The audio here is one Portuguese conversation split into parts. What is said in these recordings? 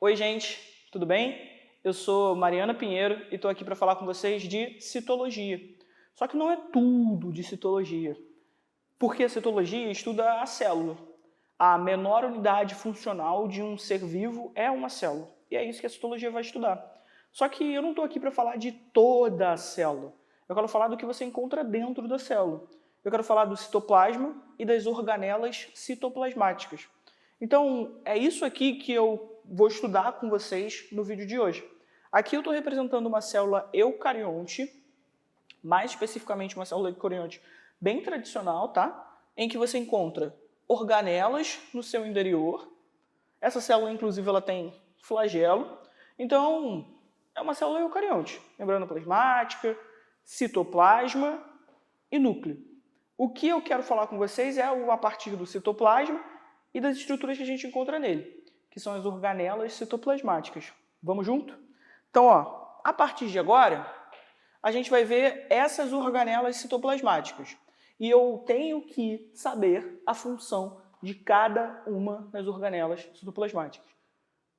Oi, gente, tudo bem? Eu sou Mariana Pinheiro e estou aqui para falar com vocês de citologia. Só que não é tudo de citologia, porque a citologia estuda a célula. A menor unidade funcional de um ser vivo é uma célula, e é isso que a citologia vai estudar. Só que eu não estou aqui para falar de toda a célula. Eu quero falar do que você encontra dentro da célula. Eu quero falar do citoplasma e das organelas citoplasmáticas. Então, é isso aqui que eu vou estudar com vocês no vídeo de hoje. Aqui eu estou representando uma célula eucarionte, mais especificamente uma célula eucarionte bem tradicional, tá? Em que você encontra organelas no seu interior. Essa célula, inclusive, ela tem flagelo. Então, é uma célula eucarionte. Membrana plasmática, citoplasma e núcleo. O que eu quero falar com vocês é a partir do citoplasma e das estruturas que a gente encontra nele, que são as organelas citoplasmáticas. Vamos junto? Então, a partir de agora, a gente vai ver essas organelas citoplasmáticas. E eu tenho que saber a função de cada uma das organelas citoplasmáticas.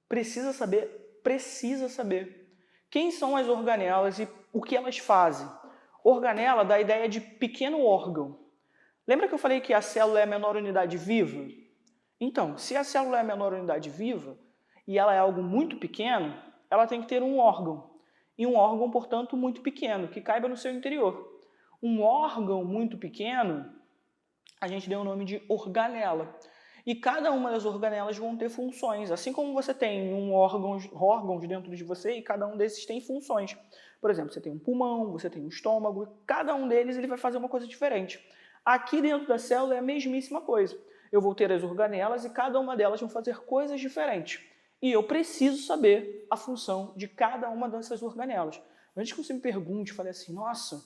Precisa saber? Precisa saber. Quem são as organelas e o que elas fazem? Organela dá a ideia de pequeno órgão. Lembra que eu falei que a célula é a menor unidade viva? Então, se a célula é a menor unidade viva e ela é algo muito pequeno, ela tem que ter um órgão. E um órgão, portanto, muito pequeno, que caiba no seu interior. Um órgão muito pequeno, a gente deu o nome de organela. E cada uma das organelas vão ter funções, assim como você tem órgãos dentro de você e cada um desses tem funções. Por exemplo, você tem um pulmão, você tem um estômago, cada um deles ele vai fazer uma coisa diferente. Aqui dentro da célula é a mesmíssima coisa. Eu vou ter as organelas e cada uma delas vão fazer coisas diferentes. E eu preciso saber a função de cada uma dessas organelas. Antes que você me pergunte, fale assim, nossa,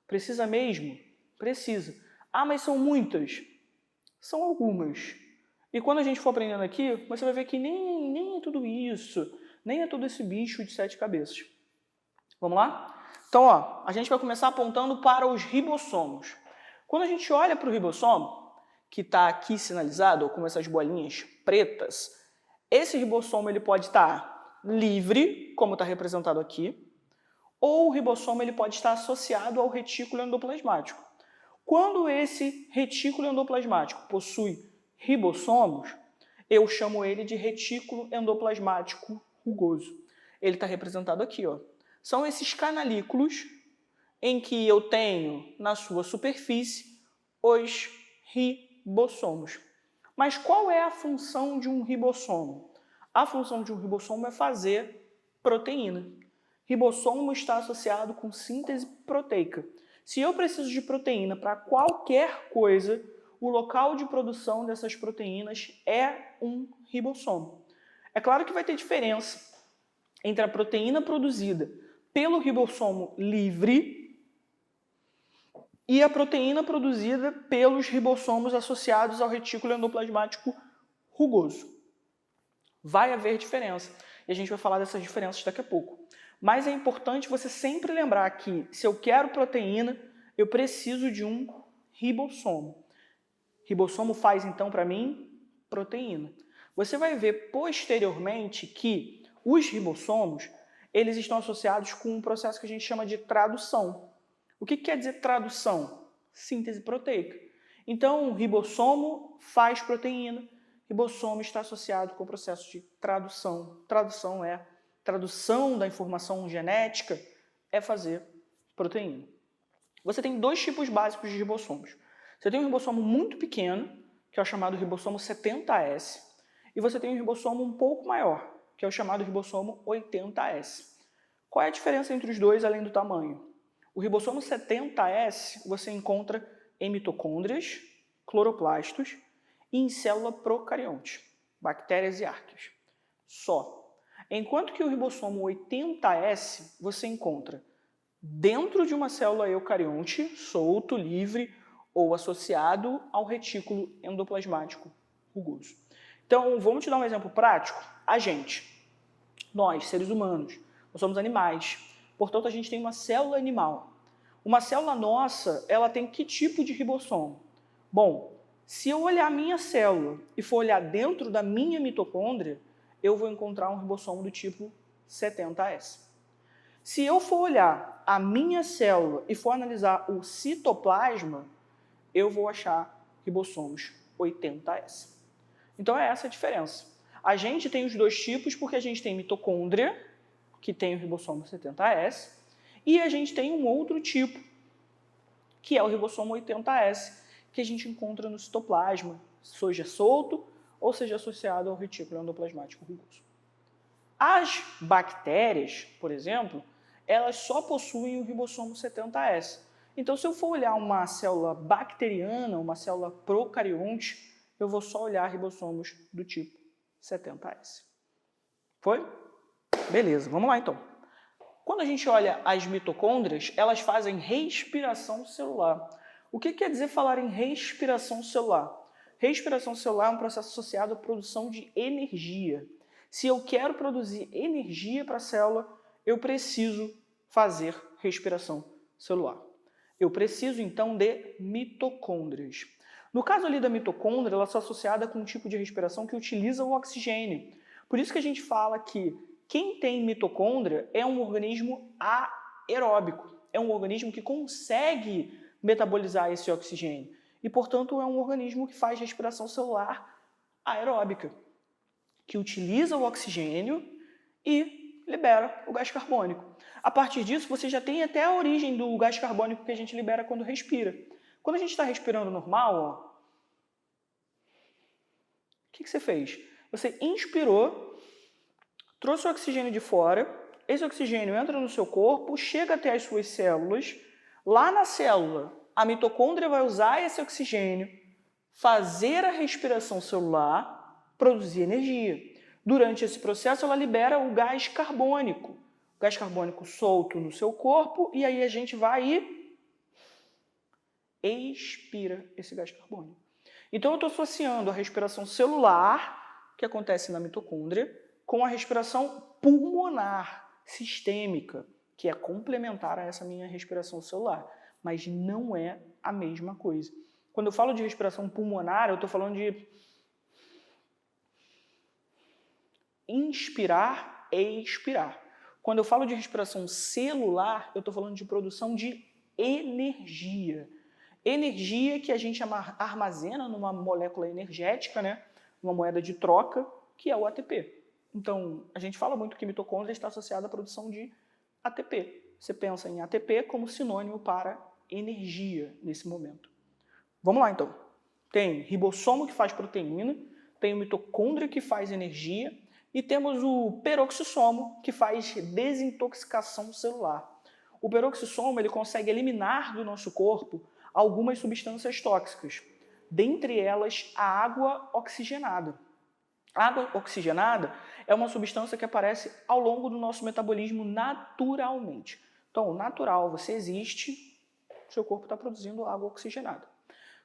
precisa mesmo? Precisa. Ah, mas são muitas? São algumas. E quando a gente for aprendendo aqui, você vai ver que nem é tudo isso, nem é todo esse bicho de 7 cabeças. Vamos lá? Então, a gente vai começar apontando para os ribossomos. Quando a gente olha para o ribossomo, que está aqui sinalizado, ou com essas bolinhas pretas, esse ribossomo ele pode estar livre, como está representado aqui, ou o ribossomo ele pode estar associado ao retículo endoplasmático. Quando esse retículo endoplasmático possui ribossomos, eu chamo ele de retículo endoplasmático rugoso. Ele está representado aqui. São esses canalículos em que eu tenho na sua superfície os ribossomos. Mas qual é a função de um ribossomo? A função de um ribossomo é fazer proteína. Ribossomo está associado com síntese proteica. Se eu preciso de proteína para qualquer coisa, o local de produção dessas proteínas é um ribossomo. É claro que vai ter diferença entre a proteína produzida pelo ribossomo livre e a proteína produzida pelos ribossomos associados ao retículo endoplasmático rugoso. Vai haver diferença, e a gente vai falar dessas diferenças daqui a pouco. Mas é importante você sempre lembrar que, se eu quero proteína, eu preciso de um ribossomo. Ribossomo faz, então, para mim, proteína. Você vai ver posteriormente que os ribossomos eles estão associados com um processo que a gente chama de tradução. O que quer dizer tradução? Síntese proteica. Então, o ribossomo faz proteína, ribossomo está associado com o processo de tradução. Tradução da informação genética é fazer proteína. Você tem dois tipos básicos de ribossomos. Você tem um ribossomo muito pequeno, que é o chamado ribossomo 70S, e você tem um ribossomo um pouco maior, que é o chamado ribossomo 80S. Qual é a diferença entre os dois, além do tamanho? O ribossomo 70S você encontra em mitocôndrias, cloroplastos e em célula procarionte, bactérias e arqueas. Só. Enquanto que o ribossomo 80S você encontra dentro de uma célula eucarionte, solto, livre ou associado ao retículo endoplasmático rugoso. Então, vamos te dar um exemplo prático? A gente, nós, seres humanos, nós somos animais. Portanto, a gente tem uma célula animal. Uma célula nossa, ela tem que tipo de ribossomo? Bom, se eu olhar a minha célula e for olhar dentro da minha mitocôndria, eu vou encontrar um ribossomo do tipo 70S. Se eu for olhar a minha célula e for analisar o citoplasma, eu vou achar ribossomos 80S. Então é essa a diferença. A gente tem os dois tipos porque a gente tem mitocôndria, que tem o ribossomo 70S, e a gente tem um outro tipo, que é o ribossomo 80S, que a gente encontra no citoplasma, seja solto ou seja associado ao retículo endoplasmático rugoso. As bactérias, por exemplo, elas só possuem o ribossomo 70S. Então, se eu for olhar uma célula bacteriana, uma célula procarionte, eu vou só olhar ribossomos do tipo 70S. Foi? Beleza, vamos lá então. Quando a gente olha as mitocôndrias, elas fazem respiração celular. O que quer dizer falar em respiração celular? Respiração celular é um processo associado à produção de energia. Se eu quero produzir energia para a célula, eu preciso fazer respiração celular. Eu preciso, então, de mitocôndrias. No caso ali da mitocôndria, ela está associada com um tipo de respiração que utiliza o oxigênio. Por isso que a gente fala que quem tem mitocôndria é um organismo aeróbico. É um organismo que consegue metabolizar esse oxigênio. E, portanto, é um organismo que faz respiração celular aeróbica, que utiliza o oxigênio e libera o gás carbônico. A partir disso, você já tem até a origem do gás carbônico que a gente libera quando respira. Quando a gente está respirando normal, ó, o que você fez? Você inspirou, trouxe o oxigênio de fora, esse oxigênio entra no seu corpo, chega até as suas células, lá na célula, a mitocôndria vai usar esse oxigênio, fazer a respiração celular, produzir energia. Durante esse processo, ela libera o gás carbônico. O gás carbônico solto no seu corpo, e aí a gente vai e expira esse gás carbônico. Então, eu estou associando a respiração celular, que acontece na mitocôndria, com a respiração pulmonar, sistêmica, que é complementar a essa minha respiração celular, mas não é a mesma coisa. Quando eu falo de respiração pulmonar, eu estou falando de inspirar e expirar. Quando eu falo de respiração celular, eu estou falando de produção de energia. Energia que a gente armazena numa molécula energética, né? Uma moeda de troca, que é o ATP. Então, a gente fala muito que mitocôndria está associada à produção de ATP. Você pensa em ATP como sinônimo para energia nesse momento. Vamos lá, então. Tem ribossomo que faz proteína, tem o mitocôndria que faz energia e temos o peroxissomo que faz desintoxicação celular. O peroxissomo ele consegue eliminar do nosso corpo algumas substâncias tóxicas, dentre elas a água oxigenada. A água oxigenada é uma substância que aparece ao longo do nosso metabolismo naturalmente. Então, natural, você existe, seu corpo está produzindo água oxigenada.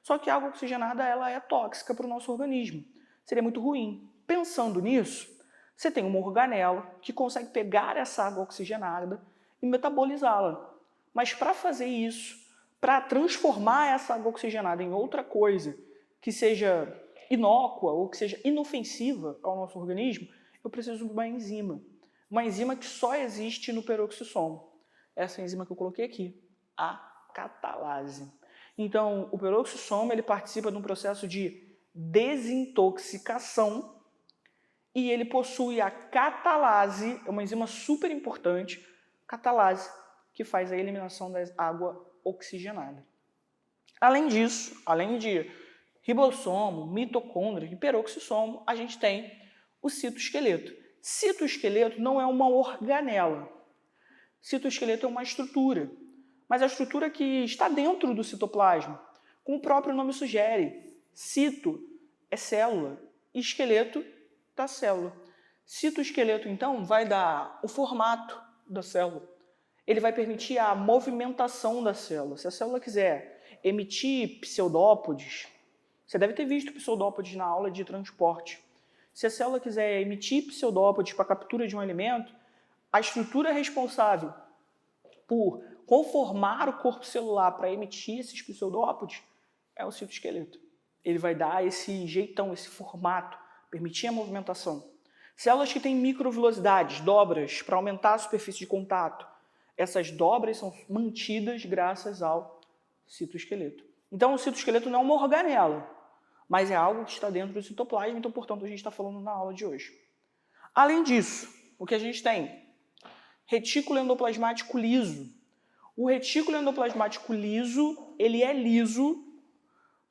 Só que a água oxigenada ela é tóxica para o nosso organismo. Seria muito ruim. Pensando nisso, você tem uma organela que consegue pegar essa água oxigenada e metabolizá-la. Mas para fazer isso, para transformar essa água oxigenada em outra coisa que seja inócua ou que seja inofensiva ao nosso organismo, eu preciso de uma enzima. Uma enzima que só existe no peroxissomo. Essa enzima que eu coloquei aqui, a catalase. Então, o peroxissomo ele participa de um processo de desintoxicação e ele possui a catalase, uma enzima super importante, catalase, que faz a eliminação da água oxigenada. Além disso, além de ribossomo, mitocôndria e peroxissomo, a gente tem o citoesqueleto. Citoesqueleto não é uma organela. Citoesqueleto é uma estrutura, mas a estrutura que está dentro do citoplasma, como o próprio nome sugere. Cito é célula e esqueleto da célula. Citoesqueleto, então, vai dar o formato da célula. Ele vai permitir a movimentação da célula. Se a célula quiser emitir pseudópodes, você deve ter visto pseudópodes na aula de transporte. Se a célula quiser emitir pseudópodes para a captura de um alimento, a estrutura responsável por conformar o corpo celular para emitir esses pseudópodes é o citoesqueleto. Ele vai dar esse jeitão, esse formato, permitir a movimentação. Células que têm microvilosidades, dobras, para aumentar a superfície de contato. Essas dobras são mantidas graças ao citoesqueleto. Então, o citoesqueleto não é uma organela, mas é algo que está dentro do citoplasma, então, portanto, a gente está falando na aula de hoje. Além disso, o que a gente tem? Retículo endoplasmático liso. O retículo endoplasmático liso, ele é liso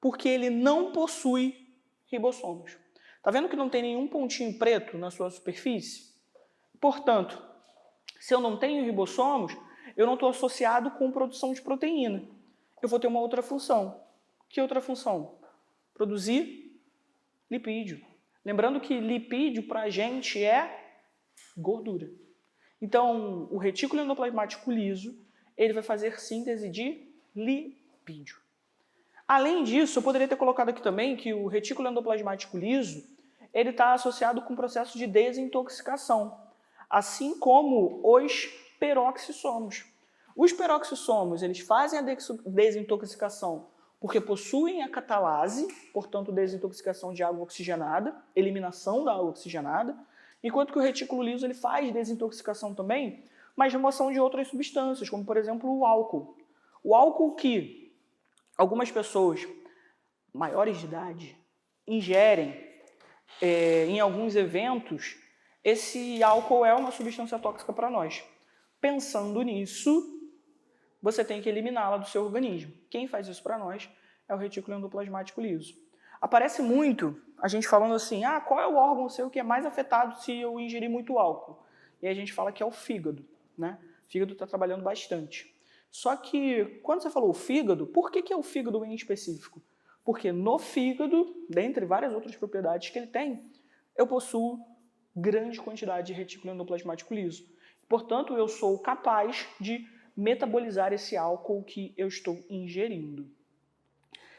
porque ele não possui ribossomos. Está vendo que não tem nenhum pontinho preto na sua superfície? Portanto, se eu não tenho ribossomos, eu não estou associado com produção de proteína. Eu vou ter uma outra função. Que outra função? Produzir lipídio. Lembrando que lipídio para a gente é gordura. Então, o retículo endoplasmático liso, ele vai fazer síntese de lipídio. Além disso, eu poderia ter colocado aqui também que o retículo endoplasmático liso, ele está associado com o processo de desintoxicação, assim como os peroxissomos. Os peroxissomos, eles fazem a desintoxicação porque possuem a catalase, portanto, desintoxicação de água oxigenada, eliminação da água oxigenada, enquanto que o retículo liso ele faz desintoxicação também, mas remoção de outras substâncias, como, por exemplo, o álcool. O álcool que algumas pessoas maiores de idade ingerem em alguns eventos, esse álcool é uma substância tóxica para nós. Pensando nisso, você tem que eliminá-la do seu organismo. Quem faz isso para nós é o retículo endoplasmático liso. Aparece muito a gente falando assim, qual é o órgão seu que é mais afetado se eu ingerir muito álcool? E aí a gente fala que é o fígado, né? O fígado está trabalhando bastante. Só que, quando você falou o fígado, por que é o fígado em específico? Porque no fígado, dentre várias outras propriedades que ele tem, eu possuo grande quantidade de retículo endoplasmático liso. Portanto, eu sou capaz de metabolizar esse álcool que eu estou ingerindo.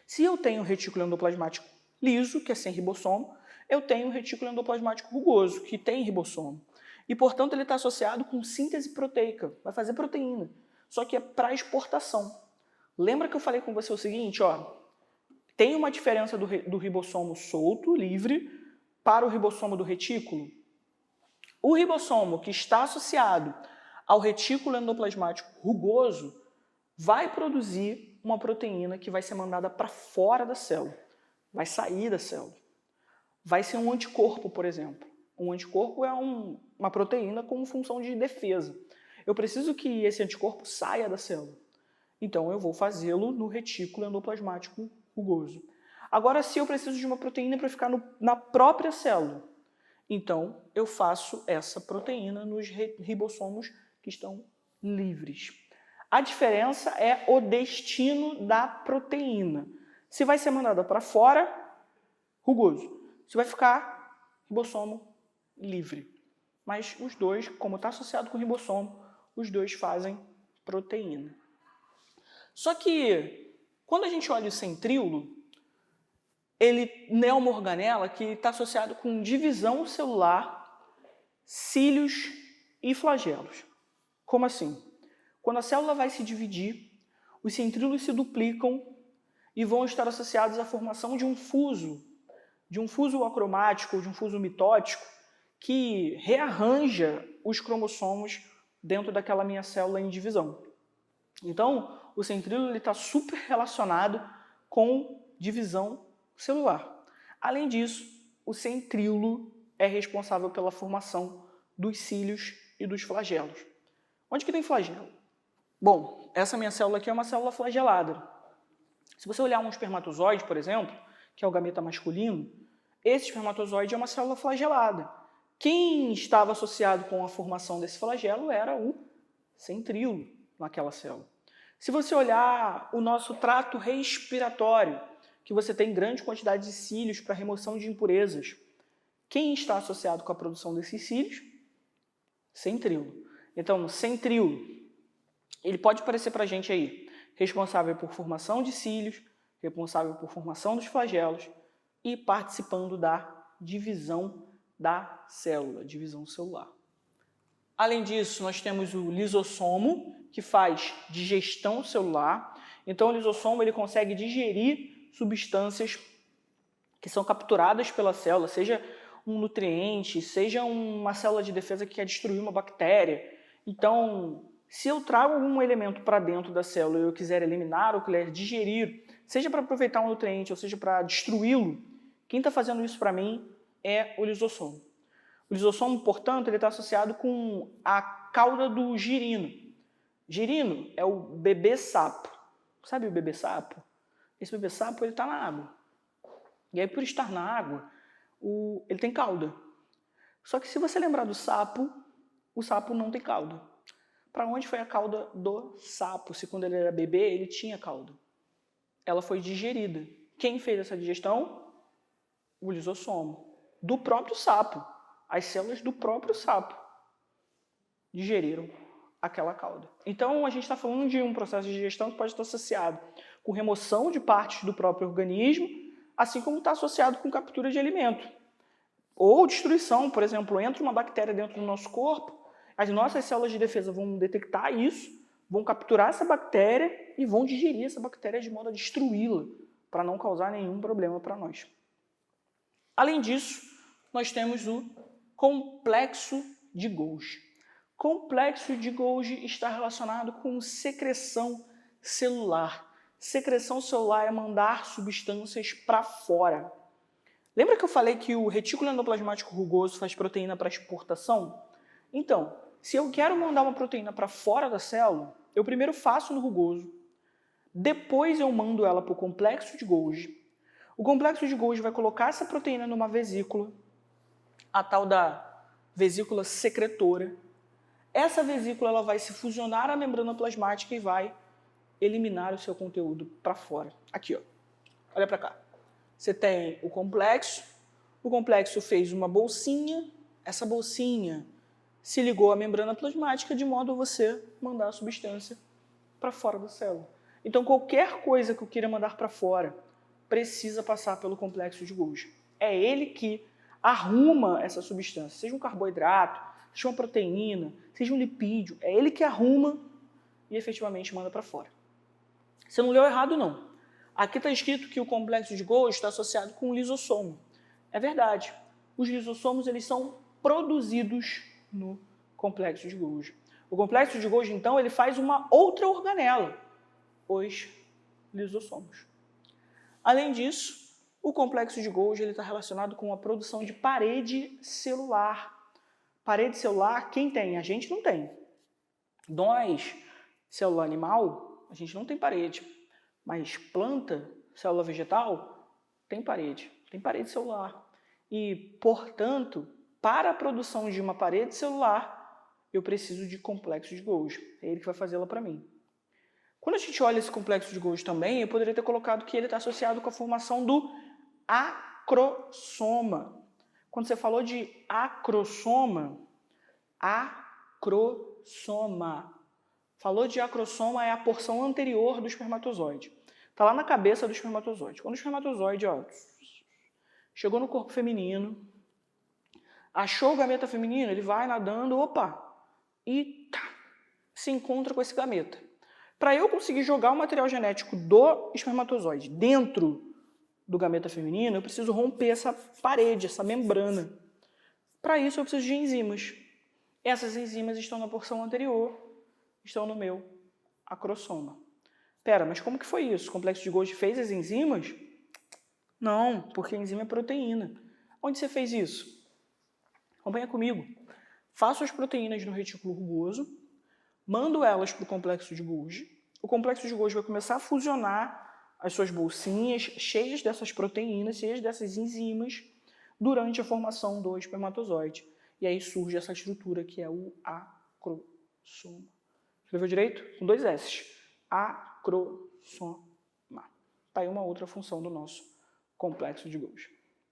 Se eu tenho retículo endoplasmático liso, que é sem ribossomo, eu tenho retículo endoplasmático rugoso, que tem ribossomo. E, portanto, ele está associado com síntese proteica, vai fazer proteína, só que é para exportação. Lembra que eu falei com você o seguinte, tem uma diferença do ribossomo solto, livre, para o ribossomo do retículo? O ribossomo que está associado ao retículo endoplasmático rugoso vai produzir uma proteína que vai ser mandada para fora da célula, vai sair da célula. Vai ser um anticorpo, por exemplo. Um anticorpo é uma proteína com função de defesa. Eu preciso que esse anticorpo saia da célula. Então, eu vou fazê-lo no retículo endoplasmático rugoso. Agora, se eu preciso de uma proteína para ficar na própria célula, então eu faço essa proteína nos ribossomos que estão livres. A diferença é o destino da proteína. Se vai ser mandada para fora, rugoso. Se vai ficar, ribossomo livre. Mas os dois, como está associado com o ribossomo, os dois fazem proteína. Só que, quando a gente olha o centríolo, ele é uma organela que está associado com divisão celular, cílios e flagelos. Como assim? Quando a célula vai se dividir, os centríolos se duplicam e vão estar associados à formação de um fuso acromático ou de um fuso mitótico que rearranja os cromossomos dentro daquela minha célula em divisão. Então, o centríolo está super relacionado com divisão celular. Além disso, o centríolo é responsável pela formação dos cílios e dos flagelos. Onde que tem flagelo? Bom, essa minha célula aqui é uma célula flagelada. Se você olhar um espermatozoide, por exemplo, que é o gameta masculino, esse espermatozoide é uma célula flagelada. Quem estava associado com a formação desse flagelo era o centríolo naquela célula. Se você olhar o nosso trato respiratório, que você tem grande quantidade de cílios para remoção de impurezas, quem está associado com a produção desses cílios? Centríolo. Então, centríolo, ele pode aparecer para a gente aí, responsável por formação de cílios, responsável por formação dos flagelos e participando da divisão da célula, divisão celular. Além disso, nós temos o lisossomo, que faz digestão celular. Então, o lisossomo ele consegue digerir substâncias que são capturadas pela célula, seja um nutriente, seja uma célula de defesa que quer destruir uma bactéria. Então, se eu trago algum elemento para dentro da célula e eu quiser eliminar ou quiser digerir, seja para aproveitar um nutriente ou seja para destruí-lo, quem está fazendo isso para mim é o lisossomo. O lisossomo, portanto, ele está associado com a cauda do girino. Girino é o bebê sapo. Sabe o bebê sapo? Esse bebê sapo está na água. E aí, por estar na água, ele tem cauda. Só que se você lembrar do sapo, o sapo não tem cauda. Para onde foi a cauda do sapo? Se quando ele era bebê, ele tinha cauda. Ela foi digerida. Quem fez essa digestão? O lisossomo. Do próprio sapo. As células do próprio sapo digeriram aquela cauda. Então, a gente está falando de um processo de digestão que pode estar associado com remoção de partes do próprio organismo, assim como está associado com captura de alimento. Ou destruição, por exemplo, entra uma bactéria dentro do nosso corpo, as nossas células de defesa vão detectar isso, vão capturar essa bactéria e vão digerir essa bactéria de modo a destruí-la, para não causar nenhum problema para nós. Além disso, nós temos o complexo de Golgi. Complexo de Golgi está relacionado com secreção celular. Secreção celular é mandar substâncias para fora. Lembra que eu falei que o retículo endoplasmático rugoso faz proteína para exportação? Então, se eu quero mandar uma proteína para fora da célula, eu primeiro faço no rugoso, depois eu mando ela para o complexo de Golgi. O complexo de Golgi vai colocar essa proteína numa vesícula, a tal da vesícula secretora. Essa vesícula ela vai se fusionar à membrana plasmática e vai eliminar o seu conteúdo para fora. Aqui, ó. Olha para cá. Você tem o complexo fez uma bolsinha, essa bolsinha se ligou à membrana plasmática de modo a você mandar a substância para fora da célula. Então, qualquer coisa que eu queira mandar para fora precisa passar pelo complexo de Golgi. É ele que arruma essa substância, seja um carboidrato, seja uma proteína, seja um lipídio, é ele que arruma e efetivamente manda para fora. Você não leu errado, não. Aqui está escrito que o complexo de Golgi está associado com o lisossomo. É verdade. Os lisossomos eles são produzidos no complexo de Golgi. O complexo de Golgi, então, ele faz uma outra organela, os lisossomos. Além disso, o complexo de Golgi está relacionado com a produção de parede celular. Parede celular, quem tem? A gente não tem. Nós, célula animal, a gente não tem parede. Mas planta, célula vegetal, tem parede celular. E, portanto, para a produção de uma parede celular, eu preciso de complexo de Golgi. É ele que vai fazê-la para mim. Quando a gente olha esse complexo de Golgi também, eu poderia ter colocado que ele está associado com a formação do acrossoma. Quando você falou de acrossoma, falou de acrossoma é a porção anterior do espermatozoide. Está lá na cabeça do espermatozoide. Quando o espermatozoide chegou no corpo feminino, achou o gameta feminino, ele vai nadando, e se encontra com esse gameta. Para eu conseguir jogar o material genético do espermatozoide dentro do gameta feminino, eu preciso romper essa parede, essa membrana. Para isso, eu preciso de enzimas. Essas enzimas estão na porção anterior, estão no meu acrossoma. Pera, mas como que foi isso? O complexo de Golgi fez as enzimas? Não, porque a enzima é proteína. Onde você fez isso? Acompanha comigo. Faço as proteínas no retículo rugoso, mando elas para o complexo de Golgi. O complexo de Golgi vai começar a fusionar as suas bolsinhas cheias dessas proteínas, cheias dessas enzimas, durante a formação do espermatozoide. E aí surge essa estrutura que é o acrossoma. Escreveu direito? Com 2 S. Acrossoma. Está aí uma outra função do nosso complexo de Golgi.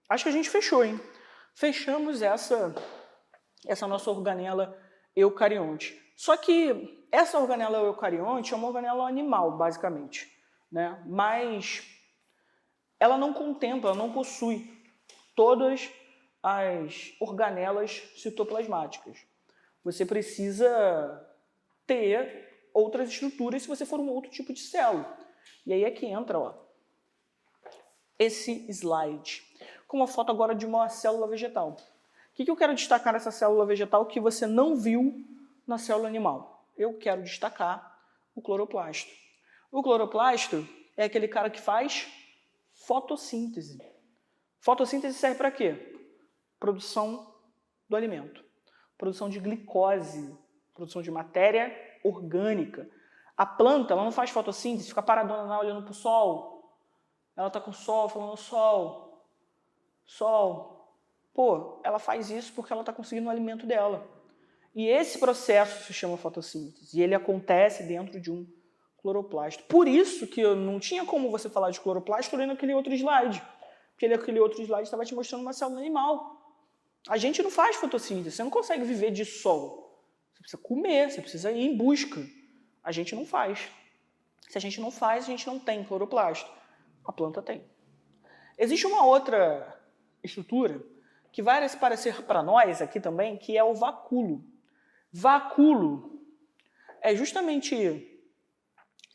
Acho que a gente fechou, hein? Fechamos essa nossa organela eucarionte. Só que essa organela eucarionte é uma organela animal, basicamente, né? Mas ela não contempla, ela não possui todas as organelas citoplasmáticas. Você precisa ter outras estruturas se você for um outro tipo de célula. E aí é que entra esse slide. com uma foto agora de uma célula vegetal. O que eu quero destacar nessa célula vegetal que você não viu na célula animal? Eu quero destacar o cloroplasto. O cloroplasto é aquele cara que faz fotossíntese. Fotossíntese serve para quê? Produção do alimento, produção de glicose, produção de matéria orgânica. A planta ela não faz fotossíntese, fica paradona lá olhando para o sol. Ela está com o sol, falando sol, sol. Pô, ela faz isso porque ela está conseguindo o alimento dela. E esse processo se chama fotossíntese. E ele acontece dentro de um cloroplasto. Por isso que não tinha como você falar de cloroplasto olhando aquele outro slide. Porque aquele outro slide estava te mostrando uma célula animal. A gente não faz fotossíntese, você não consegue viver de sol. Você precisa comer, você precisa ir em busca. A gente não faz. Se a gente não faz, a gente não tem cloroplasto. A planta tem. Existe uma outra estrutura que vai se parecer para nós aqui também, que é o vacúolo. Vacúolo é justamente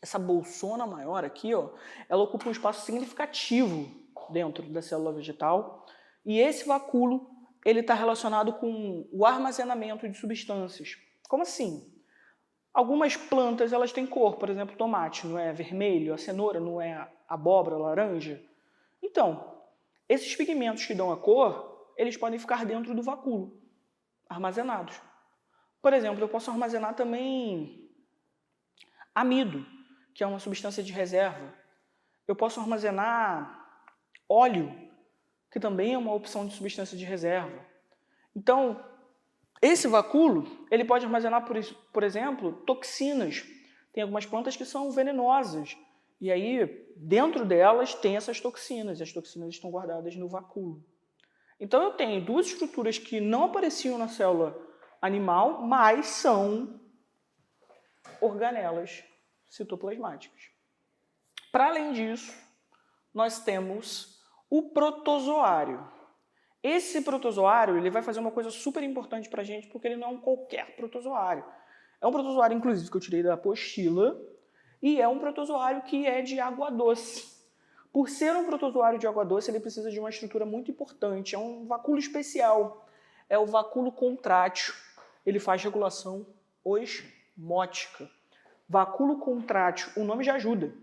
essa bolsona maior aqui, ó, ela ocupa um espaço significativo dentro da célula vegetal. E esse vacúolo ele está relacionado com o armazenamento de substâncias. Como assim? Algumas plantas elas têm cor, por exemplo, o tomate não é vermelho, a cenoura não é abóbora, laranja. Então, esses pigmentos que dão a cor, eles podem ficar dentro do vacúolo, armazenados. Por exemplo, eu posso armazenar também amido, que é uma substância de reserva. Eu posso armazenar óleo, que também é uma opção de substância de reserva. Então, esse vacúolo, ele pode armazenar, por exemplo, toxinas. Tem algumas plantas que são venenosas. E aí, dentro delas, tem essas toxinas. E as toxinas estão guardadas no vacúolo. Então, eu tenho duas estruturas que não apareciam na célula animal, mas são organelas citoplasmáticas. Para além disso, nós temos o protozoário. Esse protozoário ele vai fazer uma coisa super importante para a gente, porque ele não é um qualquer protozoário. É um protozoário, inclusive, que eu tirei da apostila, e é um protozoário que é de água doce. Por ser um protozoário de água doce, ele precisa de uma estrutura muito importante. É um vacúolo especial. É o vacúolo contrátil. Ele faz regulação osmótica. Vacúolo contrátil, o nome já ajuda.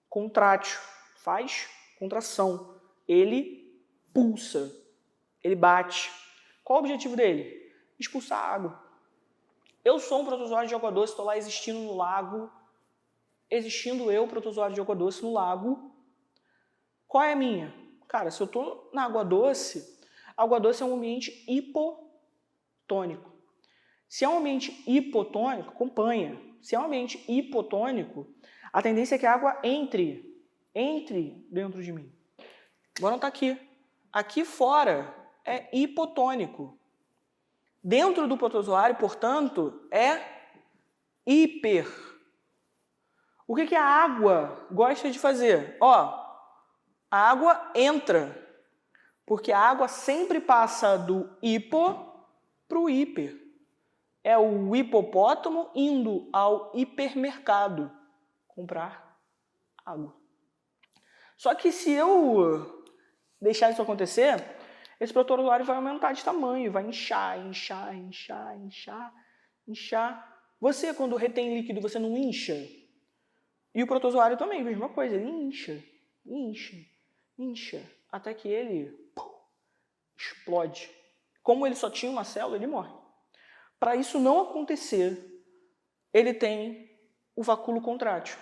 Contrátil, faz contração. Ele pulsa, ele bate. Qual o objetivo dele? Expulsar água. Eu sou um protozoário de água doce, estou lá existindo no lago, existindo eu, protozoário de água doce, no lago. Qual é a minha? Cara, se eu estou na água doce é um ambiente hipotônico. Se é um ambiente hipotônico, acompanha. Se é um ambiente hipotônico, a tendência é que a água entre dentro de mim. Agora não está aqui. Aqui fora é hipotônico. Dentro do protozoário, portanto, é hiper. O que a água gosta de fazer? Ó, a água entra, porque a água sempre passa do hipo para o hiper. É o hipopótamo indo ao hipermercado comprar água. Só que se eu deixar isso acontecer, esse protozoário vai aumentar de tamanho, vai inchar. Você, quando retém líquido, você não incha? E o protozoário também, a mesma coisa, ele incha, até que ele explode. Como ele só tinha uma célula, ele morre. Para isso não acontecer, ele tem o vacúolo contrátil,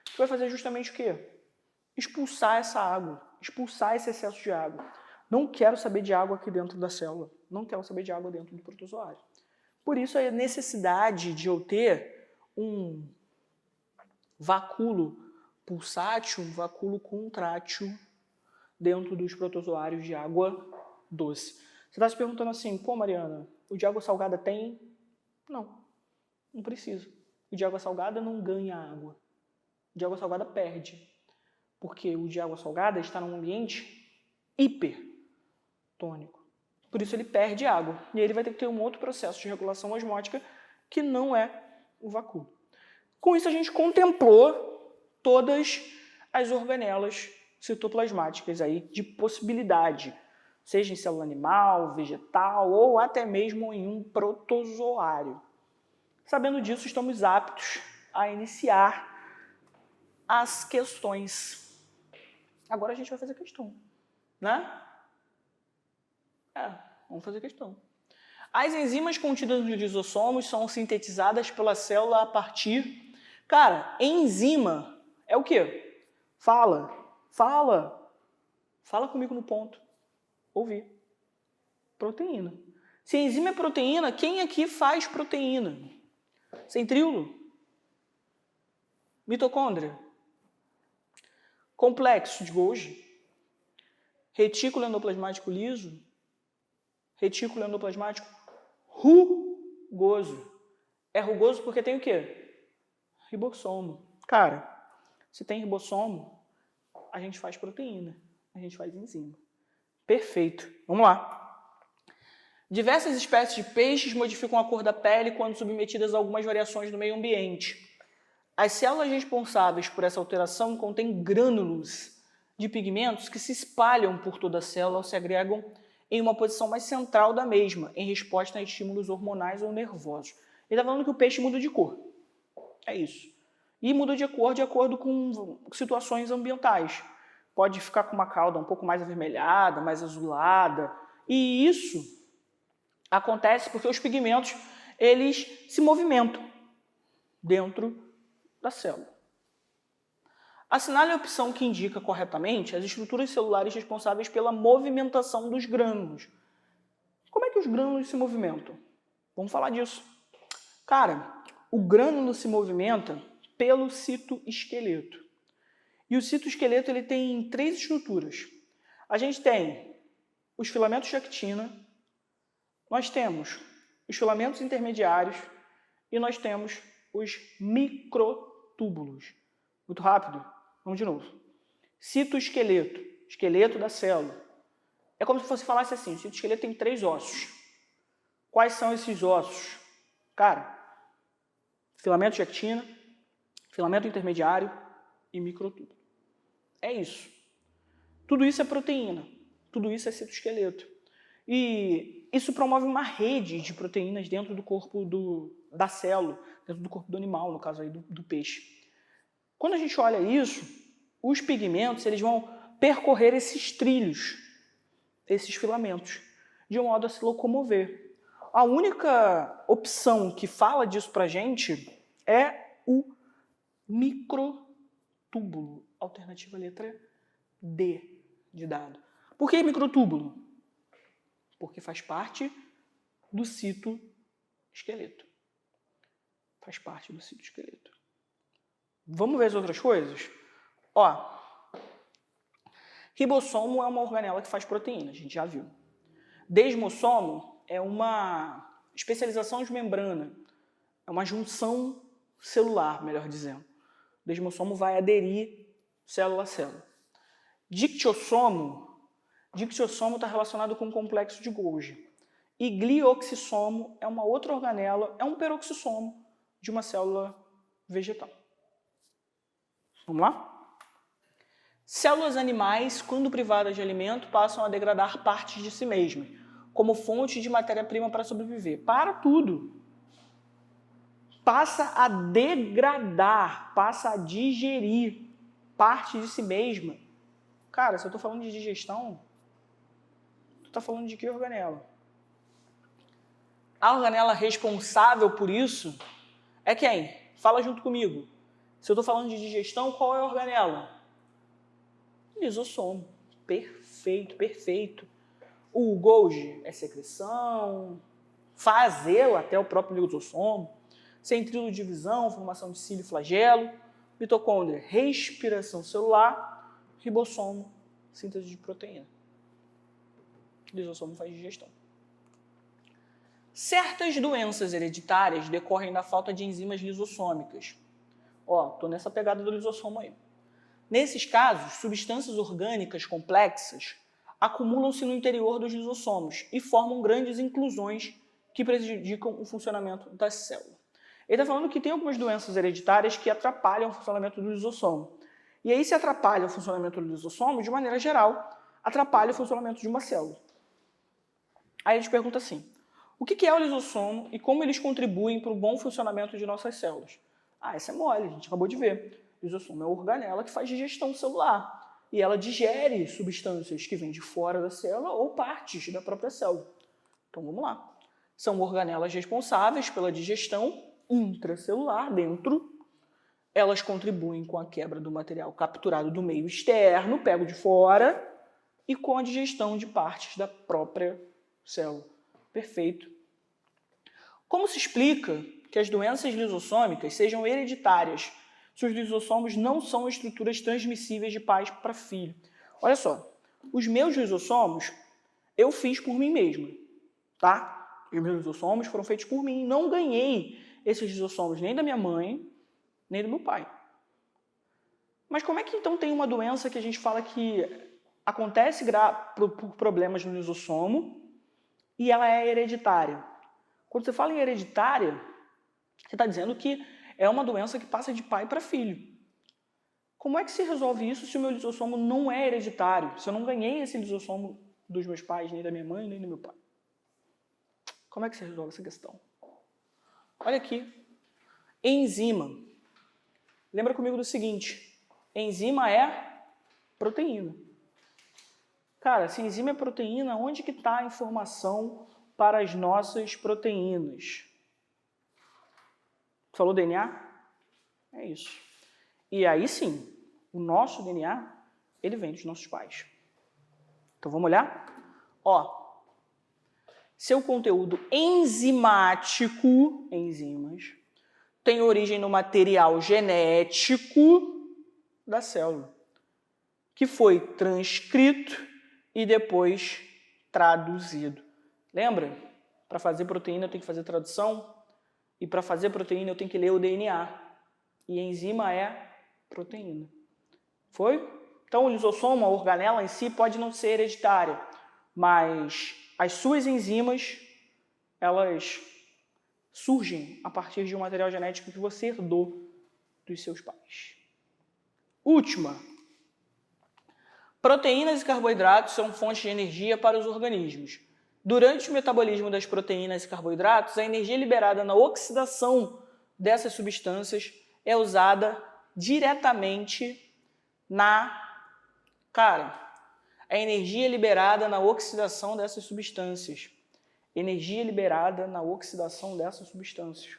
que vai fazer justamente o quê? Expulsar essa água, expulsar esse excesso de água. Não quero saber de água aqui dentro da célula, não quero saber de água dentro do protozoário. Por isso a necessidade de eu ter um vacúolo pulsátil, um vacúolo contrátil dentro dos protozoários de água doce. Você está se perguntando assim, pô Mariana, o de água salgada tem? Não precisa. O de água salgada não ganha água. O de água salgada perde. Porque o de água salgada está num ambiente hipertônico. Por isso ele perde água. E aí ele vai ter que ter um outro processo de regulação osmótica que não é o vacúolo. Com isso a gente contemplou todas as organelas citoplasmáticas aí de possibilidade, seja em célula animal, vegetal ou até mesmo em um protozoário. Sabendo disso, estamos aptos a iniciar as questões. Agora a gente vai fazer questão, né? Vamos fazer questão. As enzimas contidas nos lisossomos são sintetizadas pela célula a partir... Cara, enzima é o quê? Fala comigo no ponto. Ouvir. Proteína. Se a enzima é proteína, quem aqui faz proteína? Centríolo? Mitocôndria? Complexo de Golgi? Retículo endoplasmático liso? Retículo endoplasmático rugoso. É rugoso porque tem o quê? Ribossomo. Cara, se tem ribossomo, a gente faz proteína, a gente faz enzima. Perfeito. Vamos lá. Diversas espécies de peixes modificam a cor da pele quando submetidas a algumas variações do meio ambiente. As células responsáveis por essa alteração contêm grânulos de pigmentos que se espalham por toda a célula ou se agregam em uma posição mais central da mesma, em resposta a estímulos hormonais ou nervosos. Ele está falando que o peixe muda de cor. É isso. E muda de acordo com situações ambientais. Pode ficar com uma cauda um pouco mais avermelhada, mais azulada. E isso acontece porque os pigmentos, eles se movimentam dentro da célula. Assinale a opção que indica corretamente as estruturas celulares responsáveis pela movimentação dos grânulos. Como é que os grânulos se movimentam? Vamos falar disso. Cara, o grânulo se movimenta pelo citoesqueleto. E o citoesqueleto ele tem 3 estruturas. A gente tem os filamentos de actina, nós temos os filamentos intermediários e nós temos os microtúbulos. Muito rápido? Vamos de novo. Citoesqueleto, esqueleto da célula. É como se você falasse assim, o citoesqueleto tem 3 ossos. Quais são esses ossos? Cara, filamento de actina, filamento intermediário e microtúbulo. É isso. Tudo isso é proteína. Tudo isso é citoesqueleto. E isso promove uma rede de proteínas dentro do corpo da célula, dentro do corpo do animal, no caso aí do peixe. Quando a gente olha isso, os pigmentos eles vão percorrer esses trilhos, esses filamentos, de modo a se locomover. A única opção que fala disso pra gente é o microtúbulo. Alternativa letra D de dado. Por que microtúbulo? Porque faz parte do citoesqueleto. Faz parte do citoesqueleto. Vamos ver as outras coisas? Ó, ribossomo é uma organela que faz proteína, a gente já viu. Desmossomo é uma especialização de membrana, é uma junção celular, melhor dizendo. Desmossomo vai aderir célula a célula. Dictiossomo está relacionado com o complexo de Golgi. E glioxissomo é uma outra organela, é um peroxissomo de uma célula vegetal. Vamos lá? Células animais, quando privadas de alimento, passam a degradar partes de si mesmas, como fonte de matéria-prima para sobreviver. Para tudo. Passa a degradar, passa a digerir parte de si mesma. Cara, se eu estou falando de digestão, tu está falando de que organela? A organela responsável por isso é quem? Fala junto comigo. Se eu estou falando de digestão, qual é a organela? Lisossomo. Perfeito, perfeito. O Golgi é secreção, fazê-lo até o próprio lisossomo, centríolo de divisão, formação de cílio e flagelo, mitocôndria, respiração celular, ribossomo, síntese de proteína. Lisossomo faz digestão. Certas doenças hereditárias decorrem da falta de enzimas lisossômicas. Ó, tô nessa pegada do lisossomo aí. Nesses casos, substâncias orgânicas complexas acumulam-se no interior dos lisossomos e formam grandes inclusões que prejudicam o funcionamento da célula. Ele está falando que tem algumas doenças hereditárias que atrapalham o funcionamento do lisossomo. E aí, se atrapalha o funcionamento do lisossomo, de maneira geral, atrapalha o funcionamento de uma célula. Aí a gente pergunta assim, o que é o lisossomo e como eles contribuem para o bom funcionamento de nossas células? Ah, essa é mole, a gente acabou de ver. O lisossomo é uma organela que faz digestão celular. E ela digere substâncias que vêm de fora da célula ou partes da própria célula. Então vamos lá. São organelas responsáveis pela digestão intracelular dentro. Elas contribuem com a quebra do material capturado do meio externo, pego de fora, e com a digestão de partes da própria célula. Perfeito. Como se explica que as doenças lisossômicas sejam hereditárias se os lisossomos não são estruturas transmissíveis de pai para filho? Olha só, os meus lisossomos eu fiz por mim mesmo, tá? Os meus lisossomos foram feitos por mim. Não ganhei esses lisossomos nem da minha mãe, nem do meu pai. Mas como é que então tem uma doença que a gente fala que acontece por problemas no lisossomo e ela é hereditária? Quando você fala em hereditária, você está dizendo que é uma doença que passa de pai para filho. Como é que se resolve isso se o meu lisossomo não é hereditário? Se eu não ganhei esse lisossomo dos meus pais, nem da minha mãe, nem do meu pai? Como é que se resolve essa questão? Olha aqui. Enzima. Lembra comigo do seguinte. Enzima é proteína. Cara, se enzima é proteína, onde que está a informação para as nossas proteínas? Falou DNA? É isso. E aí sim, o nosso DNA, ele vem dos nossos pais. Então vamos olhar? Ó, seu conteúdo enzimático, enzimas, tem origem no material genético da célula, que foi transcrito e depois traduzido. Lembra? Para fazer proteína eu tenho que fazer tradução, e para fazer proteína eu tenho que ler o DNA. E enzima é proteína. Foi? Então o lisossomo, a organela em si, pode não ser hereditária, mas as suas enzimas, elas surgem a partir de um material genético que você herdou dos seus pais. Última. Proteínas e carboidratos são fontes de energia para os organismos. Durante o metabolismo das proteínas e carboidratos, a energia liberada na oxidação dessas substâncias é usada diretamente a energia liberada na oxidação dessas substâncias. Energia liberada na oxidação dessas substâncias.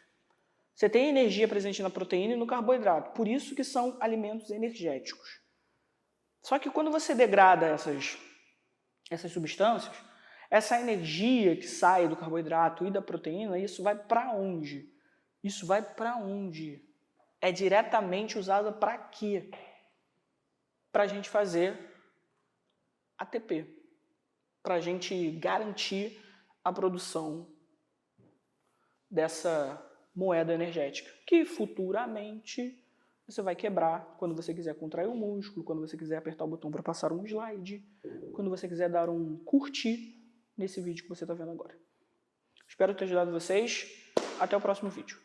Você tem energia presente na proteína e no carboidrato, por isso que são alimentos energéticos. Só que quando você degrada essas substâncias, essa energia que sai do carboidrato e da proteína, isso vai para onde? Isso vai para onde? É diretamente usada para quê? Para a gente fazer ATP. Para a gente garantir a produção dessa moeda energética, que futuramente você vai quebrar quando você quiser contrair o músculo, quando você quiser apertar o botão para passar um slide, quando você quiser dar um curtir nesse vídeo que você está vendo agora. Espero ter ajudado vocês. Até o próximo vídeo.